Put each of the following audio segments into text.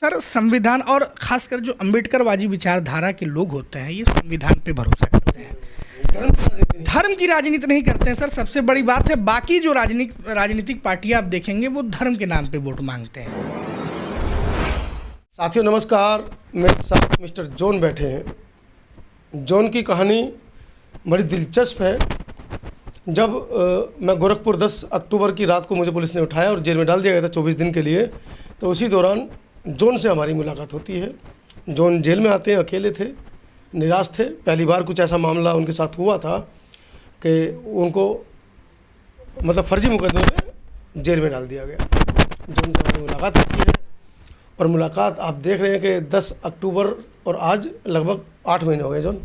Sir संविधान और खासकर जो अम्बेडकरवादी विचारधारा के लोग होते हैं ये संविधान पे भरोसा करते हैं, धर्म की राजनीति नहीं करते हैं। सर सबसे बड़ी बात है, बाकी जो राजनीतिक पार्टियां आप देखेंगे वो धर्म के नाम पे वोट मांगते हैं। साथियों नमस्कार, मेरे साथ मिस्टर जॉन बैठे हैं। जॉन की कहानी बड़ी दिलचस्प है। जब मैं गोरखपुर 10 अक्टूबर की रात को मुझे पुलिस ने उठाया और जेल में डाल दिया गया था 24 दिन के लिए, तो उसी दौरान जॉन से हमारी मुलाकात होती है। जॉन जेल में आते हैं, अकेले थे, निराश थे। पहली बार कुछ ऐसा मामला उनके साथ हुआ था कि उनको मतलब फर्जी मुकदमे में जेल में डाल दिया गया। जॉन से हमारी मुलाकात होती है और मुलाकात आप देख रहे हैं कि 10 अक्टूबर और आज लगभग 8 महीने हो गए। जॉन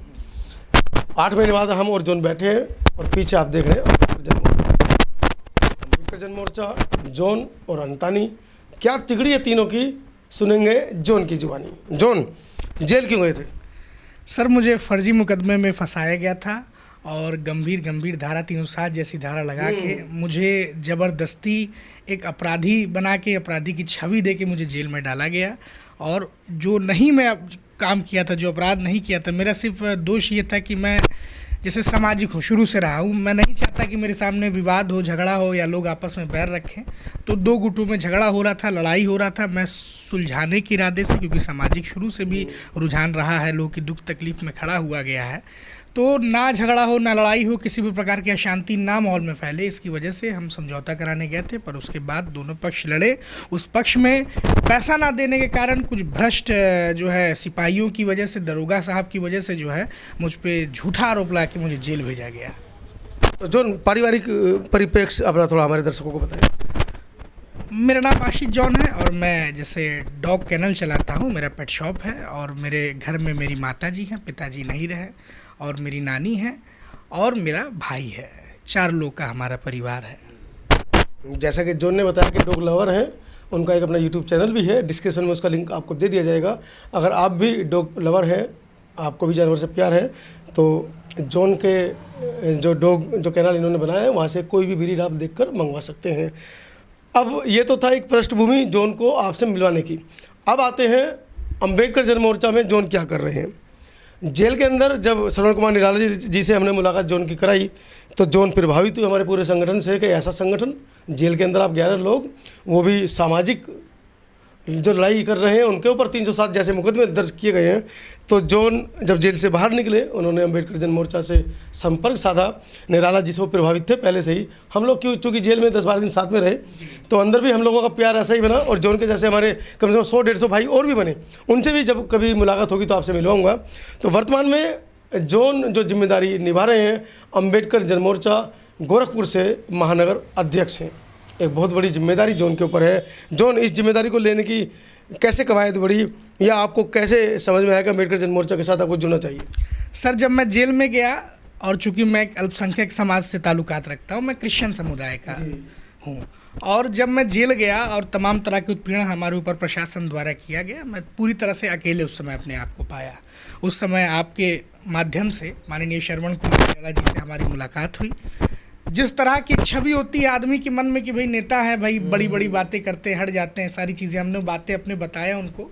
8 महीने बाद हम और जॉन बैठे हैं और पीछे आप देख रहे हैं अम्बेडकर जन मोर्चा, जॉन और अंतानी। क्या तिगड़ी है तीनों की, सुनेंगे जॉन की जुबानी। जॉन, जेल क्यों गए थे? सर मुझे फर्जी मुकदमे में फंसाया गया था और गंभीर धारा 307 जैसी धारा लगा के मुझे ज़बरदस्ती एक अपराधी बना के, अपराधी की छवि दे के मुझे जेल में डाला गया। और जो नहीं मैं काम किया था, जो अपराध नहीं किया था, मेरा सिर्फ दोष ये था कि मैं जैसे सामाजिक हूँ, शुरू से रहा हूँ। मैं नहीं चाहता कि मेरे सामने विवाद हो, झगड़ा हो या लोग आपस में बैर रखें। तो 2 गुटों में झगड़ा हो रहा था, लड़ाई हो रहा था। मैं सुलझाने के इरादे से, क्योंकि सामाजिक शुरू से भी रुझान रहा है, लोगों की दुख तकलीफ में खड़ा हुआ गया है, तो ना झगड़ा हो, ना लड़ाई हो, किसी भी प्रकार की अशांति ना माहौल में फैले, इसकी वजह से हम समझौता कराने गए थे। पर उसके बाद दोनों पक्ष लड़े। उस पक्ष में पैसा ना देने के कारण कुछ भ्रष्ट जो है सिपाहियों की वजह से, दरोगा साहब की वजह से जो है मुझ पे झूठा आरोप ला के मुझे जेल भेजा गया। तो जो पारिवारिक परिप्रेक्ष्य अपना थोड़ा हमारे दर्शकों को बताएं। मेरा नाम आशीष जॉन है और मैं जैसे डॉग कैनल चलाता हूँ, मेरा पेट शॉप है। और मेरे घर में मेरी माता जी हैं, पिताजी नहीं रहे, और मेरी नानी है और मेरा भाई है। 4 लोग का हमारा परिवार है। जैसा कि जॉन ने बताया कि डॉग लवर हैं, उनका एक अपना यूट्यूब चैनल भी है, डिस्क्रिप्शन में उसका लिंक आपको दे दिया जाएगा। अगर आप भी डॉग लवर हैं, आपको भी जानवर से प्यार है, तो जॉन के जो कैनल इन्होंने बनाया है वहाँ से कोई भी ब्रीड आप देखकर मंगवा सकते हैं। अब ये तो था एक पृष्ठभूमि जॉन को आपसे मिलवाने की। अब आते हैं अम्बेडकर जन मोर्चा में जॉन क्या कर रहे हैं। जेल के अंदर जब श्रवण कुमार निराला जी से हमने मुलाकात जॉन की कराई, तो जॉन प्रभावित हुए हमारे पूरे संगठन से कि ऐसा संगठन, जेल के अंदर आप 11 लोग, वो भी सामाजिक जो लड़ाई कर रहे हैं, उनके ऊपर 307 जैसे मुकदमे दर्ज किए गए हैं। तो जॉन जब जेल से बाहर निकले, उन्होंने अम्बेडकर जन मोर्चा से संपर्क साधा। निराला जी से वो प्रभावित थे पहले से ही। हम लोग क्यों, चूँकि जेल में 10-12 दिन साथ में रहे, तो अंदर भी हम लोगों का प्यार ऐसा ही बना। और जॉन के जैसे हमारे कम से कम 100-150 भाई और भी बने, उनसे भी जब कभी मुलाकात होगी तो आपसे मिलवाऊँगा। तो वर्तमान में जॉन जो जिम्मेदारी निभा रहे हैं, अम्बेडकर जन मोर्चा गोरखपुर से महानगर अध्यक्ष हैं। एक बहुत बड़ी जिम्मेदारी जॉन के ऊपर है। जॉन, इस जिम्मेदारी को लेने की कैसे कवायद बढ़ी, या आपको कैसे समझ में आया कि अम्बेडकर जन मोर्चा के साथ आपको जुड़ना चाहिए? सर जब मैं जेल में गया, और चूंकि मैं एक अल्पसंख्यक समाज से ताल्लुकात रखता हूँ, मैं क्रिश्चियन समुदाय का हूँ, और जब मैं जेल गया और तमाम तरह के उत्पीड़न हमारे ऊपर प्रशासन द्वारा किया गया, मैं पूरी तरह से अकेले उस समय अपने आप को पाया। उस समय आपके माध्यम से माननीय श्रवण कुमार निराला जी से हमारी मुलाकात हुई। जिस तरह की छवि होती है आदमी के मन में कि भाई नेता है, भाई बड़ी बड़ी बातें करते हैं, हट जाते हैं, सारी चीज़ें हमने बातें अपने बताया उनको।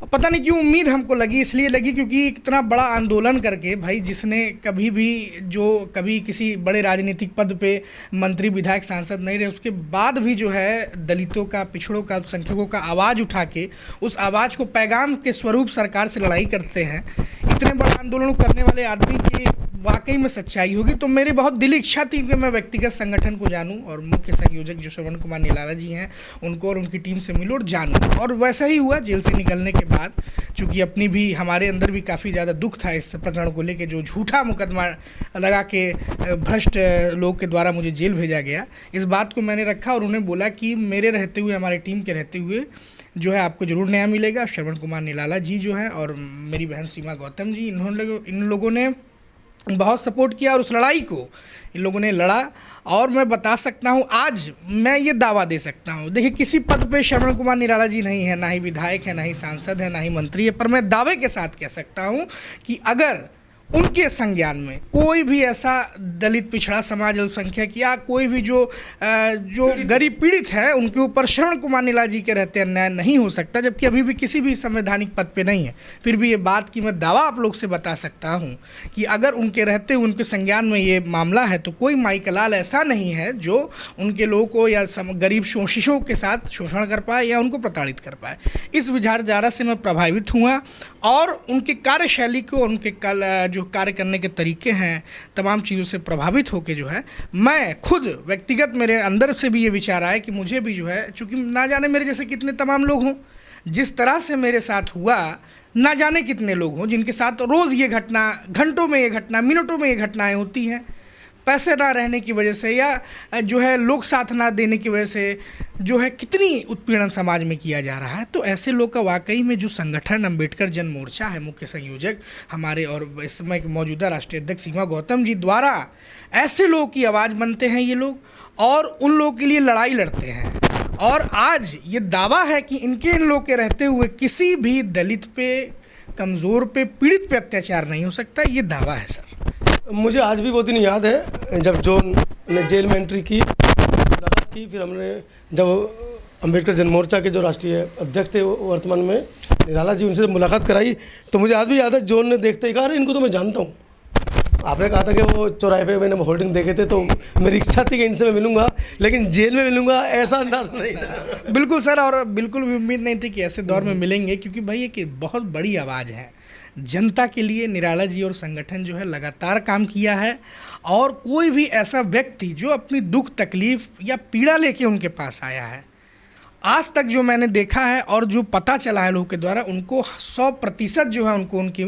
पता नहीं क्यों उम्मीद हमको लगी, इसलिए लगी क्योंकि इतना बड़ा आंदोलन करके, भाई जिसने कभी भी कभी किसी बड़े राजनीतिक पद पे मंत्री, विधायक, सांसद नहीं रहे, उसके बाद भी जो है दलितों का, पिछड़ों का, अल्पसंख्यकों का आवाज़ उठा के उस आवाज़ को पैगाम के स्वरूप सरकार से लड़ाई करते हैं। इतने बड़ा आंदोलन करने वाले आदमी की वाकई में सच्चाई होगी। तो मेरी बहुत दिली इच्छा थी कि मैं व्यक्तिगत संगठन को जानूं और मुख्य संयोजक जो श्रवण कुमार निराला जी हैं उनको और उनकी टीम से मिलूं और जानूं। और वैसा ही हुआ। जेल से निकलने के बाद चूँकि अपनी भी, हमारे अंदर भी काफ़ी ज़्यादा दुख था इस प्रकरण को लेकर, जो झूठा मुकदमा लगा के भ्रष्ट लोग के द्वारा मुझे जेल भेजा गया, इस बात को मैंने रखा और उन्हें बोला कि मेरे रहते हुए, हमारी टीम के रहते हुए जो है आपको ज़रूर न्याय मिलेगा। श्रवण कुमार निराला जी जो हैं और मेरी बहन सीमा गौतम जी, इन लोगों ने बहुत सपोर्ट किया और उस लड़ाई को इन लोगों ने लड़ा। और मैं बता सकता हूँ, आज मैं ये दावा दे सकता हूँ, देखिए किसी पद पे श्रवण कुमार निराला जी नहीं है, ना ही विधायक है, ना ही सांसद है, ना ही मंत्री है, पर मैं दावे के साथ कह सकता हूँ कि अगर उनके संज्ञान में कोई भी ऐसा दलित पिछड़ा समाज अल्पसंख्यक या कोई भी जो गरीब पीड़ित है उनके ऊपर श्रवण कुमार नीलाल जी के रहते अन्याय नहीं हो सकता, जबकि अभी भी किसी भी संवैधानिक पद पे नहीं है। फिर भी ये बात की मैं दावा आप लोग से बता सकता हूँ कि अगर उनके रहते उनके संज्ञान में ये मामला है तो कोई माई का लाल ऐसा नहीं है जो उनके लोगों को या गरीब शोषितों के साथ शोषण कर पाए या उनको प्रताड़ित कर पाए। इस विचारधारा से मैं प्रभावित हुआ और उनके कार्यशैली को, उनके जो कार्य करने के तरीके हैं, तमाम चीज़ों से प्रभावित होकर जो है मैं खुद व्यक्तिगत मेरे अंदर से भी ये विचार आया कि मुझे भी जो है, चूँकि ना जाने मेरे जैसे कितने तमाम लोग हों, जिस तरह से मेरे साथ हुआ ना जाने कितने लोग हों जिनके साथ रोज़ ये घटना, घंटों में ये घटना, मिनटों में ये घटनाएं होती हैं, पैसे ना रहने की वजह से या जो है लोग साथ ना देने की वजह से जो है कितनी उत्पीड़न समाज में किया जा रहा है। तो ऐसे लोग का वाकई में जो संगठन अम्बेडकर जन मोर्चा है, मुख्य संयोजक हमारे और इस समय के मौजूदा राष्ट्रीय अध्यक्ष सीमा गौतम जी द्वारा ऐसे लोगों की आवाज़ बनते हैं ये लोग और उन लोगों के लिए लड़ाई लड़ते हैं। और आज ये दावा है कि इन लोग के रहते हुए किसी भी दलित पे, कमज़ोर पे, पीड़ित पे अत्याचार नहीं हो सकता, ये दावा है सर। मुझे आज भी वो दिन याद है जब जॉन ने जेल में एंट्री की, मुलाकात की, फिर हमने जब अम्बेडकर जन मोर्चा के जो राष्ट्रीय अध्यक्ष थे वर्तमान में निराला जी, उनसे मुलाकात कराई तो मुझे आज भी याद है जॉन ने देखते ही कहा अरे इनको तो मैं जानता हूँ। आपने कहा था कि वो चौराहे पे मैंने होर्डिंग देखे थे तो मेरी इच्छा थी कि इनसे मैं मिलूंगा, लेकिन जेल में मिलूंगा ऐसा अंदाज नहीं था। बिल्कुल सर, और बिल्कुल भी उम्मीद नहीं थी कि ऐसे दौर में मिलेंगे, क्योंकि भाई एक बहुत बड़ी आवाज़ है जनता के लिए। निराला जी और संगठन जो है लगातार काम किया है और कोई भी ऐसा व्यक्ति जो अपनी दुख तकलीफ या पीड़ा लेके उनके पास आया है, आज तक जो मैंने देखा है और जो पता चला है लोगों के द्वारा, उनको 100% जो है उनको उनकी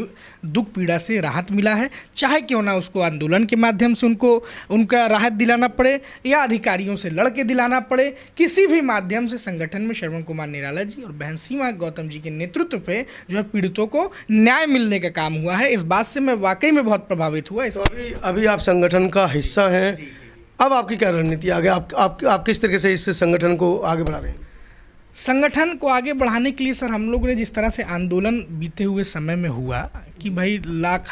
दुख पीड़ा से राहत मिला है। चाहे क्यों ना उसको आंदोलन के माध्यम से उनका राहत दिलाना पड़े या अधिकारियों से लड़ के दिलाना पड़े, किसी भी माध्यम से संगठन में श्रवण कुमार निराला जी और बहन सीमा गौतम जी के नेतृत्व पे जो है पीड़ितों को न्याय मिलने का काम हुआ है। इस बात से मैं वाकई में बहुत प्रभावित हुआ। तो अभी आप संगठन का हिस्सा हैं, अब आपकी क्या रणनीति आगे, आप किस तरीके से इस संगठन को आगे बढ़ा रहे हैं? संगठन को आगे बढ़ाने के लिए सर हम लोगों ने जिस तरह से आंदोलन बीते हुए समय में हुआ कि भाई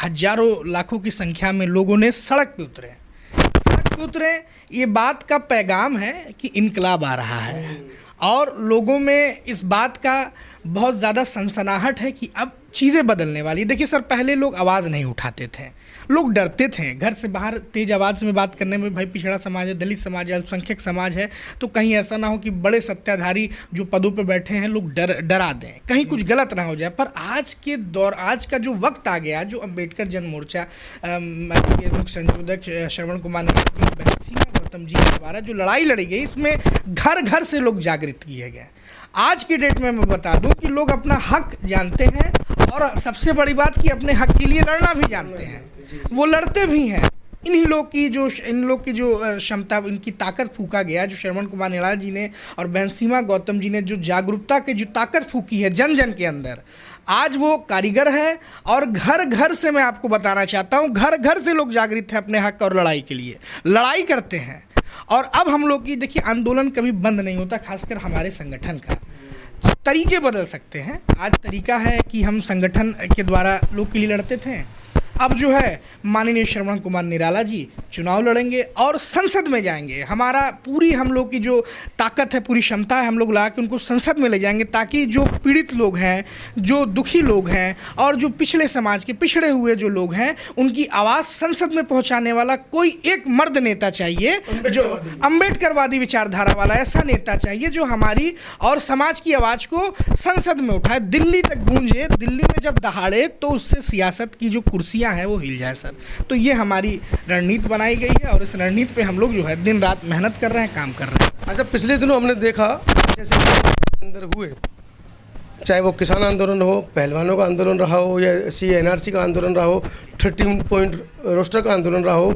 हजारों लाखों की संख्या में लोगों ने सड़क पे उतरे, ये बात का पैगाम है कि इनकलाब आ रहा है और लोगों में इस बात का बहुत ज़्यादा सनसनाहट है कि अब चीज़ें बदलने वाली। देखिए सर, पहले लोग आवाज़ नहीं उठाते थे, लोग डरते थे घर से बाहर तेज आवाज़ में बात करने में। भाई पिछड़ा समाज है, दलित समाज है, अल्पसंख्यक समाज है, तो कहीं ऐसा ना हो कि बड़े सत्ताधारी जो पदों पे बैठे हैं लोग डरा दें, कहीं कुछ गलत ना हो जाए। पर आज के दौर, आज का जो वक्त आ गया, जो अम्बेडकर जन मोर्चा के मुख्य संयोजक श्रवण कुमार बहन सीमा गौतम जी के द्वारा जो लड़ाई लड़ी गई, इसमें घर घर से लोग जागृत किए गए। आज की डेट में मैं बता दूं कि लोग अपना हक जानते हैं और सबसे बड़ी बात कि अपने हक के लिए लड़ना भी जानते हैं, वो लड़ते भी हैं। इन लोग की जो क्षमता, इनकी ताकत फूका गया, जो श्रवण कुमार निराला जी ने और बहन सीमा गौतम जी ने जो जागरूकता की जो ताकत फूकी है जन जन के अंदर, आज वो कारीगर है। और घर घर से मैं आपको बताना चाहता हूँ, घर घर से लोग जागृत हैं अपने हक और लड़ाई के लिए, लड़ाई करते हैं। और अब हम लोग की देखिए, आंदोलन कभी बंद नहीं होता, खासकर हमारे संगठन का। तरीके बदल सकते हैं। आज तरीका है कि हम संगठन के द्वारा लोग के लिए लड़ते थे, अब जो है माननीय श्रवण कुमार निराला जी चुनाव लड़ेंगे और संसद में जाएंगे। हमारा पूरी हम लोग की जो ताकत है, पूरी क्षमता है, हम लोग ला के उनको संसद में ले जाएंगे, ताकि जो पीड़ित लोग हैं, जो दुखी लोग हैं और जो पिछड़े समाज के पिछड़े हुए जो लोग हैं, उनकी आवाज़ संसद में पहुंचाने वाला कोई एक मर्द नेता चाहिए, जो अम्बेडकरवादी विचारधारा वाला ऐसा नेता चाहिए जो हमारी और समाज की आवाज़ को संसद में उठाए, दिल्ली तक गूंजे। दिल्ली में जब दहाड़े तो उससे सियासत की जो कुर्सियाँ है वो हिल जाए सर। तो ये हमारी रणनीति बनाई गई है और इस रणनीति पे हम लोग जो है दिन रात मेहनत कर रहे हैं, काम कर रहे हैं। अच्छा, पिछले दिनों हमने देखा जैसे अंदर हुए, चाहे वो किसान आंदोलन हो, पहलवानों का आंदोलन रहा हो या CNRC का आंदोलन रहा हो, 13 पॉइंट रोस्टर का आंदोलन रहा हो,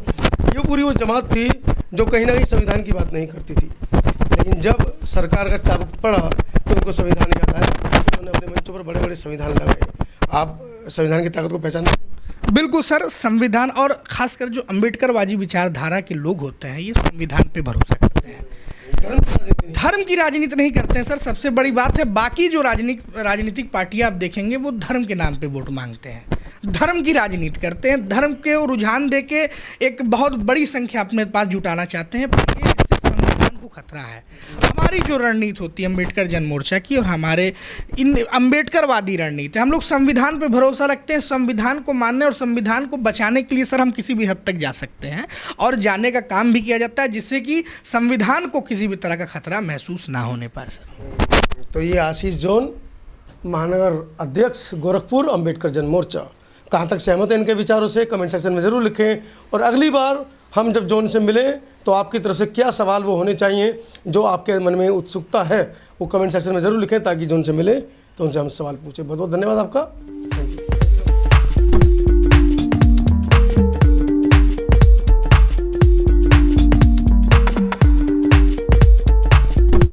ये पूरी वो जमात थी जो कहीं ना कहीं संविधान की बात नहीं करती थी। लेकिन जब सरकार का चाबुक पड़ा तो उनको संविधान याद आया, उन्होंने अपने मंचों पर बड़े बड़े संविधान लगाए। आप संविधान की ताकत को पहचानते हैं? बिल्कुल सर, संविधान और खासकर जो अम्बेडकरवादी विचारधारा के लोग होते हैं, ये संविधान पे भरोसा करते हैं। धर्म की राजनीति नहीं करते हैं सर, सबसे बड़ी बात है। बाकी जो राजनीतिक पार्टियां आप देखेंगे वो धर्म के नाम पे वोट मांगते हैं, धर्म की राजनीति करते हैं, धर्म के रुझान दे के एक बहुत बड़ी संख्या अपने पास जुटाना चाहते हैं। पर ये इससे संविधान को खतरा है। हमारी जो रणनीति होती है अम्बेडकर जन मोर्चा की और हमारे इन अम्बेडकरवादी रणनीति, हम लोग संविधान पे भरोसा रखते हैं। संविधान को मानने और संविधान को बचाने के लिए सर हम किसी भी हद तक जा सकते हैं और जाने का काम भी किया जाता है, जिससे कि संविधान को किसी भी तरह का खतरा महसूस ना होने पाए सर। तो ये आशीष जॉन, महानगर अध्यक्ष गोरखपुर अम्बेडकर जन मोर्चा, कहाँ तक सहमत है इनके विचारों से कमेंट सेक्शन में ज़रूर लिखें। और अगली बार हम जब जॉन से मिलें तो आपकी तरफ से क्या सवाल वो होने चाहिए जो आपके मन में उत्सुकता है, वो कमेंट सेक्शन में ज़रूर लिखें ताकि जॉन से मिले तो उनसे हम सवाल पूछें। बहुत बहुत धन्यवाद आपका।